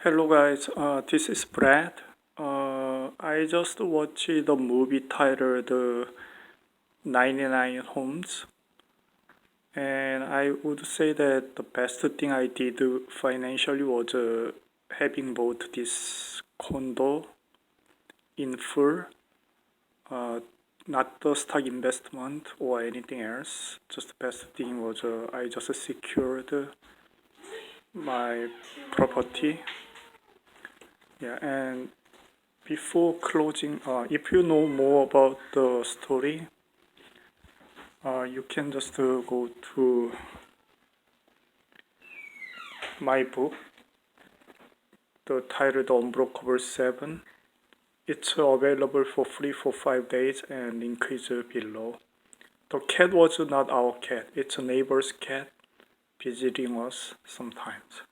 Hello guys, this is Brad. I just watched the movie titled 99 Homes, and I would say that the best thing I did financially was having bought this condo in full, uh, not the stock investment or anything else. Just the best thing was I just secured my property. Yeah, and before closing, if you know more about the story, you can just go to my book, the title The UnBrokable 7. It's available for free for 5 days and link is below. The cat was not our cat, it's a neighbor's cat visiting us sometimes.